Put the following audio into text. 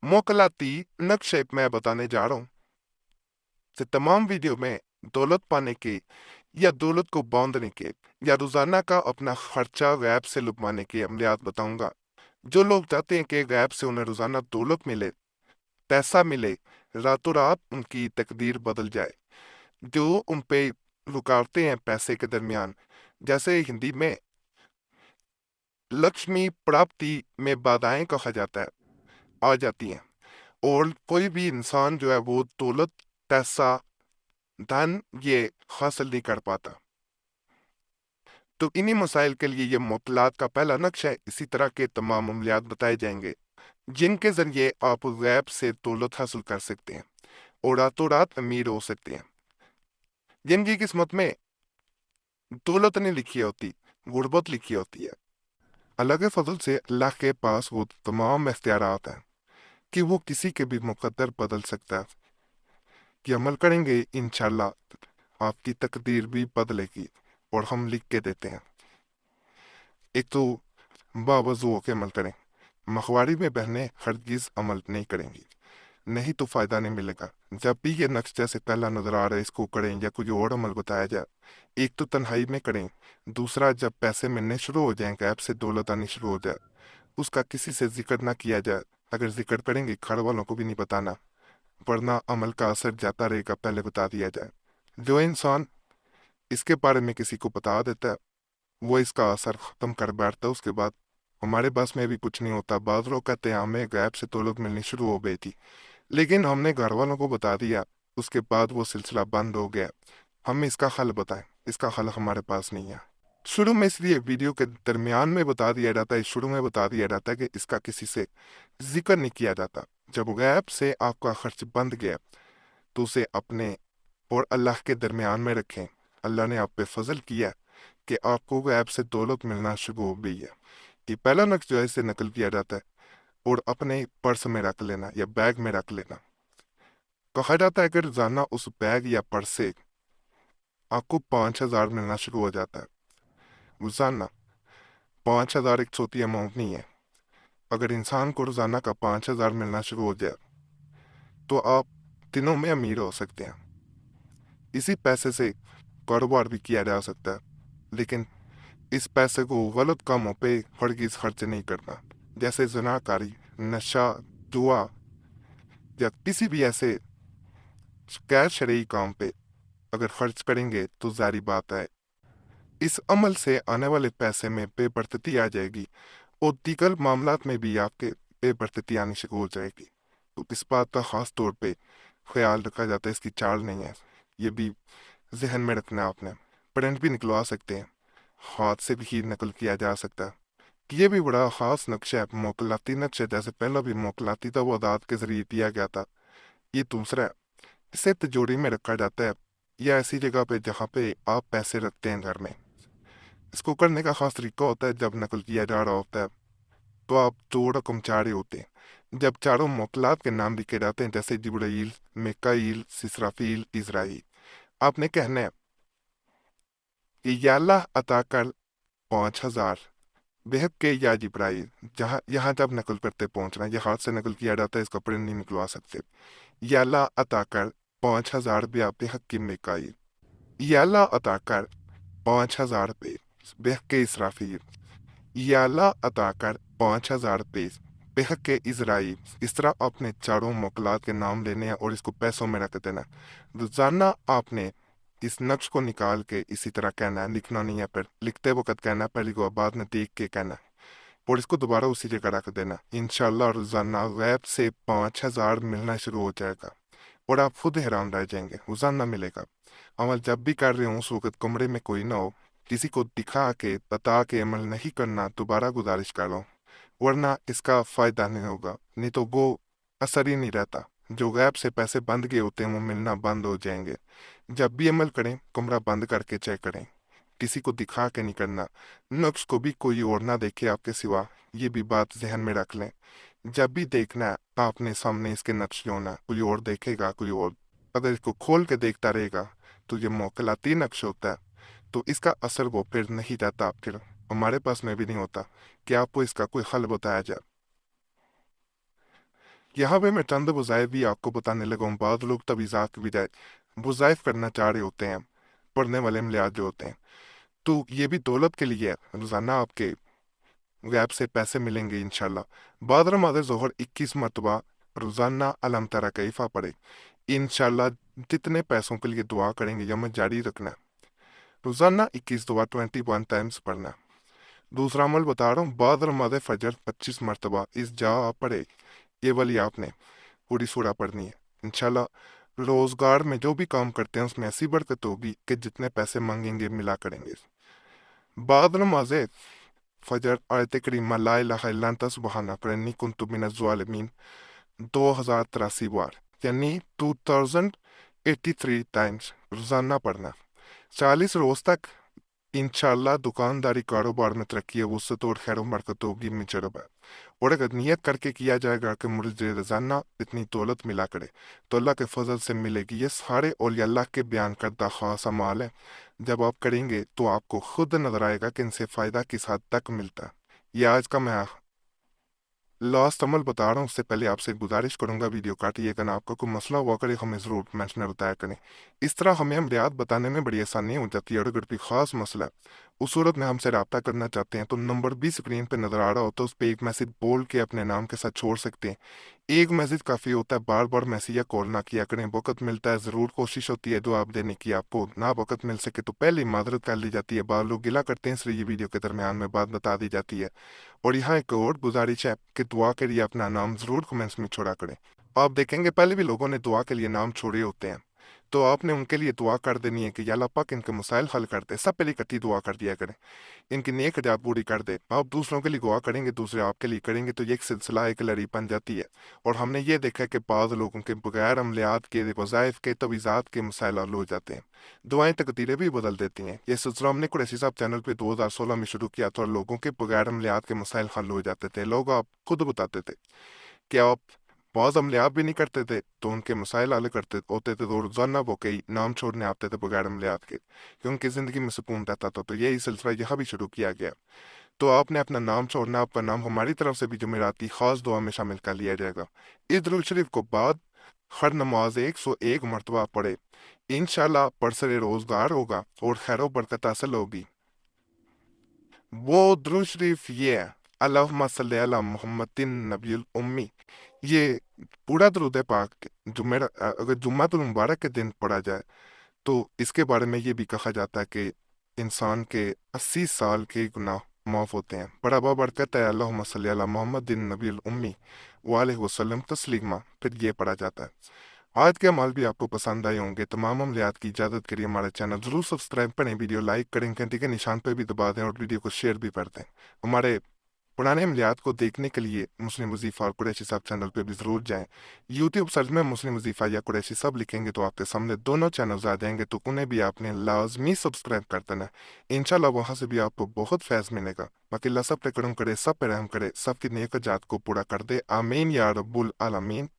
मोकलाती नक्शे मैं बताने जा रहा हूँ। से तमाम वीडियो में दौलत पाने के या दौलत को बांधने के या रोजाना का अपना खर्चा गैब से लुटवाने के अमलियात बताऊंगा। जो लोग चाहते हैं कि गैब से उन्हें रोजाना दौलत मिले, पैसा मिले, रातों रात उनकी तकदीर बदल जाए। जो उन पे रुकावटें हैं पैसे के दरमियान, जैसे हिंदी में लक्ष्मी प्राप्ति में बाधाएं कहा जाता है, आ जाती हैं। और कोई भी इंसान जो है वो दौलत, पैसा, धन ये हासिल नहीं कर पाता। तो इन्हीं मसाइल के लिए ये मुतलात का पहला नक्शा है। इसी तरह के तमाम अमलियात बताए जाएंगे जिनके जरिए आप गैब से दौलत हासिल कर सकते हैं और रातों रात अमीर हो सकते हैं। जिनकी किस्मत में दौलत नहीं लिखी होती, गुर्बत लिखी होती है। अल्लाह के फजल से अल्लाह के पास वो तमाम इख्तियारात हैं कि वो किसी के भी मुकद्दर बदल सकता है। कि अमल करेंगे इंशाल्लाह आपकी तकदीर भी बदलेगी और हम लिख के देते हैं। एक तो बावजू के अमल करें। मखवारी में बहनें हरगिज अमल नहीं करेंगी, नहीं तो फायदा नहीं मिलेगा। जब भी ये नक्श जैसे पहला नजर आ रहा है इसको करें या कोई और अमल बताया जाए, एक तो तन्हाई में करें, दूसरा जब पैसे मिलने शुरू हो जाएंगे, ऐप से दौलत आनी शुरू हो जाए, उसका किसी से जिक्र ना किया जाए। अगर जिक्र करेंगे घर वालों को भी नहीं बताना, वरना अमल का असर जाता रहेगा, पहले बता दिया जाए। जो इंसान इसके बारे में किसी को बता देता है वो इसका असर खत्म कर बैठता है। उसके बाद हमारे पास में भी कुछ नहीं होता। बाद लोग कहते हैं हमें गैब से दौलत मिलनी शुरू हो गई थी, लेकिन हमने घर वालों को बता दिया, उसके बाद वो सिलसिला बंद हो गया। हम इसका हल बताएं, इसका हल हमारे पास नहीं है। शुरू में इसलिए वीडियो के दरमियान में बता दिया जाता है, शुरू में बता दिया जाता है कि इसका किसी से जिक्र नहीं किया जाता। जब गैब से आपका खर्च बंद गया तो उसे अपने और अल्लाह के दरमियान में रखें। अल्लाह ने आप पे फजल किया कि आपको गैब से दौलत मिलना शुरू हो गई है। कि पहला नक्श जो है इसे नकल किया जाता है और अपने पर्स में रख लेना या बैग में रख लेना। कहा जाता है कि रोजाना उस बैग या पर्स से आपको 5,000 मिलना शुरू हो जाता है। रोजाना 5,000 एक छोटी अमाउंट नहीं है। अगर इंसान को रोजाना का 5,000 मिलना शुरू हो जाए तो आप दिनों में अमीर हो सकते हैं। इसी पैसे से कारोबार भी किया जा सकता है, लेकिन इस पैसे को गलत कामों पे हरगिज खर्च नहीं करना, जैसे जनाकारी, नशा, जुआ या किसी भी ऐसे गैर शरई काम पे अगर खर्च करेंगे तो जारी बात है इस अमल से आने वाले पैसे में बेबरकती आ जाएगी और दीगर मामलात में भी आपके बेबरकती आनी शुरू हो जाएगी। तो इस बात का खास तौर पे ख्याल रखा जाता है। इसकी चाल नहीं है, ये भी जहन में रखना है आपने। प्रिंट भी निकलवा सकते हैं, हाथ से भी नकल किया जा सकता है। ये भी बड़ा खास नक्शा है, मोकलाती नक्शा। जैसे पहला भी मोकलाती था, वो अदात के जरिए दिया गया था। ये दूसरा है, इसे तिजोरी में रखा जाता है या ऐसी जगह पे जहाँ पे आप पैसे रखते हैं घर में। इसको करने का खास तरीका होता है, जब नकल किया जा रहा होता है तो आप दो रकम चार ही होते हैं। जब चारों मोकलात के नाम लिखे जाते हैं, जैसे जिब्राइल, मिकाईल, सिसराफील, इजराइल, आपने कहना है कि या अल्लाह अता कर 5,000 बेहद के या जिब्राइल। जहाँ यहाँ जब नकल करते पहुंचना, ये हाथ से नकल किया जाता है, इसका प्रिंट नहीं निकलवा सकते। या अल्लाह अता कर 5,000 बेहद की मिकाईल। या अल्लाह अता कर 5,000 बेहद के इसराफील। या अल्लाह अता कर 5,000 बेहद के इजराइल। इस तरह आपने चारों मोकलात के नाम लेने हैं और इसको पैसों में रख देना। रोजाना आपने इस नक्श को निकाल के इसी तरह कहना है, लिखना नहीं है। फिर लिखते वक्त कहना है पहली को, बाद में देख के कहना है और इसको दोबारा उसी जगह रख देना। इंशाल्लाह रोजाना गैब से 5,000 मिलना शुरू हो जाएगा और आप खुद हैरान रह जाएंगे, रोजाना मिलेगा। अमल जब भी कर रहे हो उस वक्त कमरे में कोई ना हो, किसी को दिखा के बता के अमल नहीं करना। दोबारा गुजारिश कर लो, वरना इसका फायदा नहीं होगा, नहीं तो वो असर ही नहीं रहता। जो गैब से पैसे बंद गए होते हैं वो मिलना बंद हो जाएंगे। जब भी अमल करें कमरा बंद करके चेक करें, किसी को दिखा के नहीं करना। नक्श को भी कोई और ना देखे आपके सिवा, ये भी बात जहन में रख लें। जब भी देखना है आपने सामने इसके नक्श जो होना, कोई और देखेगा, कोई और अगर इसको खोल के देखता रहेगा तो ये मोकलाती नक्श होता है। तो इसका असर वो फिर नहीं रहता, फिर हमारे पास में भी नहीं होता कि आपको इसका कोई हल बताया जाए। यहाँ पे मैं चंद वज़ाइफ भी आपको बताने लगा हूँ। बाद लोग तवीज़ात की बजाय वज़ाइफ करना चाह रहे होते हैं, पढ़ने वाले अमलियात जो होते हैं, तो ये भी दौलत के लिए है। रोज़ाना आपके गैब से पैसे मिलेंगे इंशाल्लाह। बाद नमाज़ ज़ोहर 21 मरतबा रोज़ाना अलम तरा कैफ़ा पढ़े, इंशाल्लाह जितने पैसों के लिए दुआ करेंगे यम जारी रखना है। रोज़ाना 21 दुआ 21 टाइम्स पढ़ना है। दूसरा अमल बता रहा हूँ, बाद नमाज़ फजर 25 मरतबा इस जा आप पढ़े, ये वाली आपने पूरी सूरा पढ़नी है इंशाल्लाह। रोजगार में जो भी काम करते हैं उसमें ऐसी बरकत होगी कि जितने पैसे मांगेंगे मिला करेंगे। बाद नमाज फजर आयत करीमा ला इलाहा इल्ला अंता सुब्हानक इन्नी कुन्तु मिनज़ ज़ालिमीन 2083 बार, यानी 2083 टाइम्स रोजाना पढ़ना। 40 रोज तक इंशाल्लाह दुकानदारी कारोबार में तरक्की है, वसत और खैर बरकत होगी मिचरब है। और अगर नियत करके किया जाएगा कि मुझे रोजाना इतनी दौलत मिला करे तो अल्लाह के फजल से मिलेगी। ये सारे औलिया अल्लाह के बयान करदा खास अमाल है, जब आप करेंगे तो आपको खुद नजर आएगा कि इनसे फायदा किस हद तक मिलता है। ये आज का मैं लास्ट अमल बता रहा हूँ। उससे पहले आपसे एक गुजारिश करूंगा, वीडियो काटिएगा ना, आपका कोई मसला हुआ करे हमें ज़रूर मैंशन बताया करें। इस तरह हमें अमलियात बताने में बड़ी आसानी हो जाती है। और अगर कोई ख़ास मसला है, उस सूरत में हमसे रब्ता करना चाहते हैं, तो नंबर भी स्क्रीन पर नज़र आ रहा होता है, उस पर एक मैसेज बोल के अपने नाम के साथ छोड़ सकते हैं। एक मैसेज काफ़ी होता है, बार बार मैसेज या कॉल ना किया करें। वक़्त मिलता है ज़रूर कोशिश होती है जवाब देने की, आपको ना वक़्त मिल सके तो पहले ही माजरत कर ली जाती है। बार लोग गिला करते हैं, इसलिए ये वीडियो के दरमियान में बात बता दी जाती है। और यहाँ एक और गुजारिश है कि दुआ के लिए अपना नाम ज़रूर कमेंट्स में छोड़ा करें। आप देखेंगे पहले भी लोगों ने दुआ के लिए नाम छोड़े होते हैं, तो आपने उनके लिए दुआ कर देनी है कि या अल्लाह पाक इनके मसाइल हल कर दे। सब पहले इकट्ठी दुआ कर दिया करें, इनकी नेक हदायत पूरी कर दे। आप दूसरों के लिए दुआ करेंगे, दूसरे आपके लिए करेंगे, तो ये एक सिलसिला, एक लड़ी बन जाती है। और हमने ये देखा कि बाज़ लोगों के बगैर अमलियात के, वज़ाइफ के, तवीज़ात के मसाइल हल हो जाते हैं। दुआएं तकदीरें भी बदल देती हैं। ये सिलसिला हमने कुरैशी साहब चैनल पे 2016 में शुरू किया था, और लोगों के बगैर अमलियात के मसाइल हल हो जाते थे। लोग आप खुद बताते थे कि आप बहुत अमलियात भी नहीं करते थे तो उनके मसाइल हल करते होते थे, तो रोजाना वो कई नाम छोड़ने आते थे बगैर अमलियात के, कि उनकी ज़िंदगी में सुकून रहता था। तो यही सिलसिला यहाँ भी शुरू किया गया। तो आपने अपना नाम छोड़ना, आपका नाम हमारी तरफ से भी जुमेरात की खास दुआ में शामिल कर लिया जाएगा। इस दुरूद शरीफ को बाद हर नमाज 101 मरतबा पढ़े, इंशाल्लाह परसरे रोजगार होगा और खैर बरकत हासिल होगी। वो दुरूद शरीफ ये है, अल्लाहुम्मा सल्ली अला मुहम्मदिन नबील उम्मी। ये पूरा दुरूद पाक जुमेरा अगर जुम्मतुल मुबारक के दिन पढ़ा जाए तो इसके बारे में ये भी कहा जाता है कि इंसान के 80 साल के गुनाह माफ होते हैं। बड़ा बरकत है अल्लाहुम्मा सल्ली अला मुहम्मदिन नबील उम्मी व अलैहि वसल्लम तस्लीमा, फिर ये पढ़ा जाता है। आज के अमाल भी आपको पसंद आए होंगे। तमाम अमलियात की इजाज़त करिए, हमारा चैनल जरूर सब्सक्राइब करें, वीडियो लाइक करें, घंटी के निशान पर भी दबा दें और वीडियो को शेयर भी कर दें। हमारे पुराने अमलियात को देखने के लिए मुस्लिम वजीफ़ा और कुरैशी साहब चैनल पे भी ज़रूर जाएं। यूट्यूब सर्च में मुस्लिम वजीफ़ा या कुरैशी साहब लिखेंगे तो आपके सामने दोनों चैनल्स आ जाएंगे, तो उन्हें भी आपने लाजमी सब्सक्राइब कर देना है। इंशाल्लाह वहाँ से भी आपको बहुत फैज़ मिलेगा। बाकी अल्लाह सब पे करम करे, सब पे रहम करे, सबकी नेक जात को पूरा कर दे। आमीन या रब्बुल आलमीन।